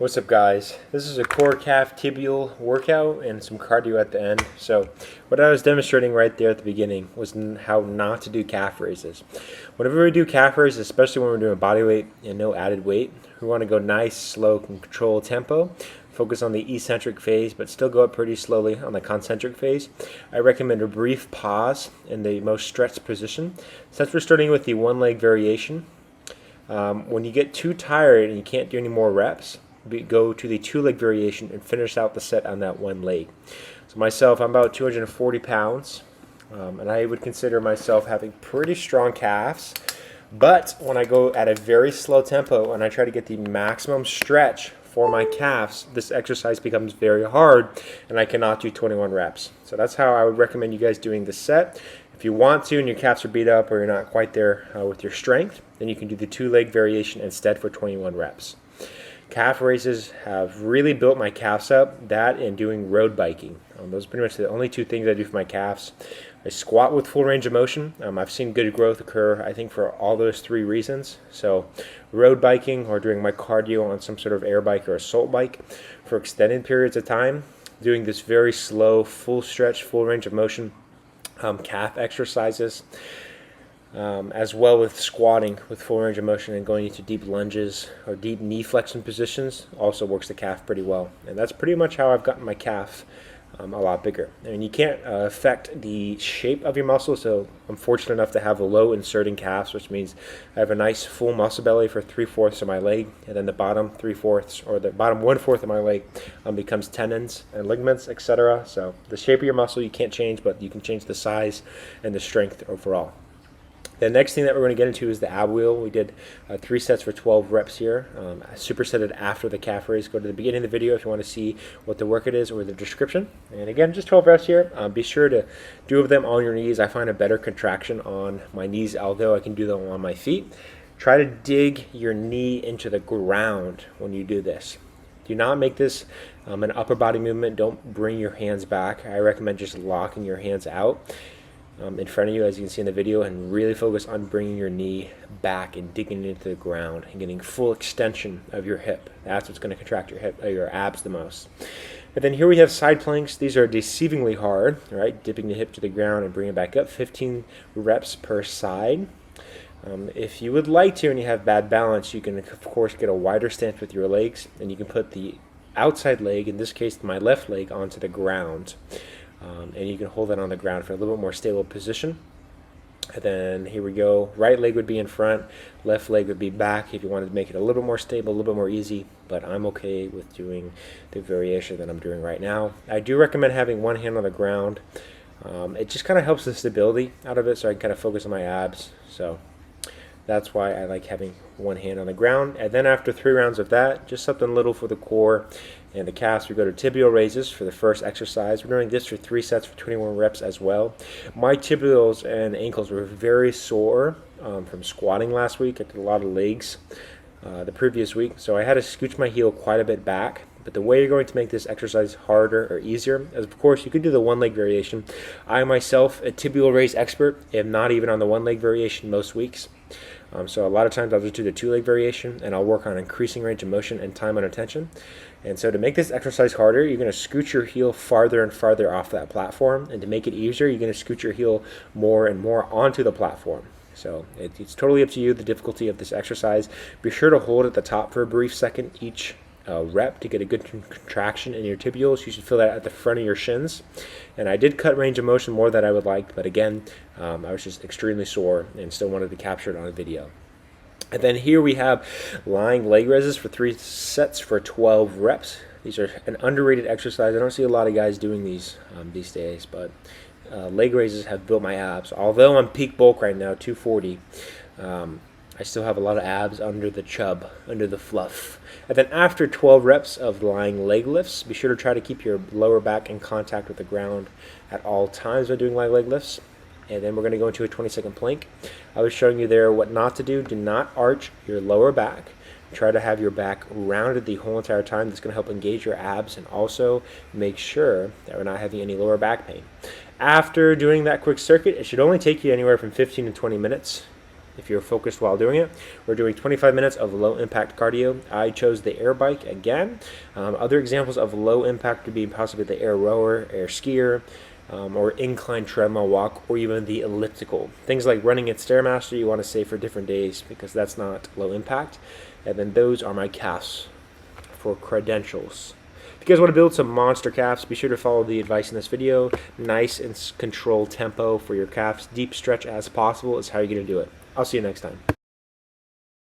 What's up, guys? This is a core calf tibial workout and some cardio at the end. So what I was demonstrating right there at the beginning was how not to do calf raises. Whenever we do calf raises, especially when we're doing body weight and no added weight, we want to go nice, slow, and control tempo. Focus on the eccentric phase, but still go up pretty slowly on the concentric phase. I recommend a brief pause in the most stretched position. Since we're starting with the one leg variation, when you get too tired and you can't do any more reps, go to the two-leg variation and finish out the set on that one leg. So myself, I'm about 240 pounds, and I would consider myself having pretty strong calves. But when I go at a very slow tempo and I try to get the maximum stretch for my calves, this exercise becomes very hard and I cannot do 21 reps. So that's how I would recommend you guys doing this set. If you want to and your calves are beat up or you're not quite there with your strength, then you can do the two-leg variation instead for 21 reps. Calf raises have really built my calves up, that and doing road biking. Those are pretty much the only two things I do for my calves. I squat with full range of motion. I've seen good growth occur, I think, for all those three reasons. So road biking or doing my cardio on some sort of air bike or assault bike for extended periods of time, doing this very slow, full stretch, full range of motion calf exercises. As well with squatting with full range of motion and going into deep lunges or deep knee flexion positions also works the calf pretty well. And that's pretty much how I've gotten my calf a lot bigger. And you can't affect the shape of your muscle, so I'm fortunate enough to have a low inserting calves, which means I have a nice full muscle belly for 3/4 of my leg, and then the bottom 3/4 or the bottom 1/4 of my leg becomes tendons and ligaments, etc. So the shape of your muscle you can't change, but you can change the size and the strength overall. The next thing that we're going to get into is the ab wheel. We did 3 sets for 12 reps here. I supersetted after the calf raise. Go to the beginning of the video if you want to see what the workout is or the description. And again, just 12 reps here. Be sure to do them on your knees. I find a better contraction on my knees, although I can do them on my feet. Try to dig your knee into the ground when you do this. Do not make this an upper body movement. Don't bring your hands back. I recommend just locking your hands out in front of you, as you can see in the video, and really focus on bringing your knee back and digging into the ground and getting full extension of your hip. That's what's going to contract your hip, your abs the most. And then here we have side planks. These are deceivingly hard, right? Dipping the hip to the ground and bringing it back up. 15 reps per side. If you would like to and you have bad balance, you can of course get a wider stance with your legs, and you can put the outside leg, in this case my left leg, onto the ground. And you can hold that on the ground for a little bit more stable position. And then here we go. Right leg would be in front, left leg would be back if you wanted to make it a little bit more stable, a little bit more easy, but I'm okay with doing the variation that I'm doing right now. I do recommend having one hand on the ground. It just kind of helps the stability out of it, so I can kind of focus on my abs. So that's why I like having one hand on the ground. And then after 3 rounds of that, just something little for the core and the calves, we go to tibial raises for the first exercise. We're doing this for 3 sets for 21 reps as well. My tibials and ankles were very sore from squatting last week. I did a lot of legs the previous week, so I had to scooch my heel quite a bit back. But the way you're going to make this exercise harder or easier is, of course, you could do the one leg variation. I myself, a tibial raise expert, am not even on the one leg variation most weeks. So a lot of times I'll just do the 2-leg variation, and I'll work on increasing range of motion and time under tension. And so to make this exercise harder, you're going to scoot your heel farther and farther off that platform. And to make it easier, you're going to scoot your heel more and more onto the platform. So it's totally up to you, the difficulty of this exercise. Be sure to hold at the top for a brief second each rep to get a good contraction in your tibials. You should feel that at the front of your shins. And I did cut range of motion more than I would like, but again, I was just extremely sore and still wanted to capture it on a video. And then here we have lying leg raises for 3 sets for 12 reps. These are an underrated exercise. I don't see a lot of guys doing these days, but leg raises have built my abs. Although I'm peak bulk right now, 240, I still have a lot of abs under the chub, under the fluff. And then after 12 reps of lying leg lifts, be sure to try to keep your lower back in contact with the ground at all times when doing lying leg lifts. And then we're going to go into a 20-second plank. I was showing you there what not to do. Do not arch your lower back. Try to have your back rounded the whole entire time. That's going to help engage your abs and also make sure that we're not having any lower back pain. After doing that quick circuit, it should only take you anywhere from 15 to 20 minutes. if you're focused while doing it. We're doing 25 minutes of low impact cardio. I chose the air bike again. Other examples of low impact would be possibly the air rower, air skier, or incline treadmill walk, or even the elliptical. Things like running at Stairmaster you want to save for different days because that's not low impact. And then those are my calves for credentials. If you guys want to build some monster calves, be sure to follow the advice in this video. Nice and controlled tempo for your calves. Deep stretch as possible is how you're going to do it. I'll see you next time.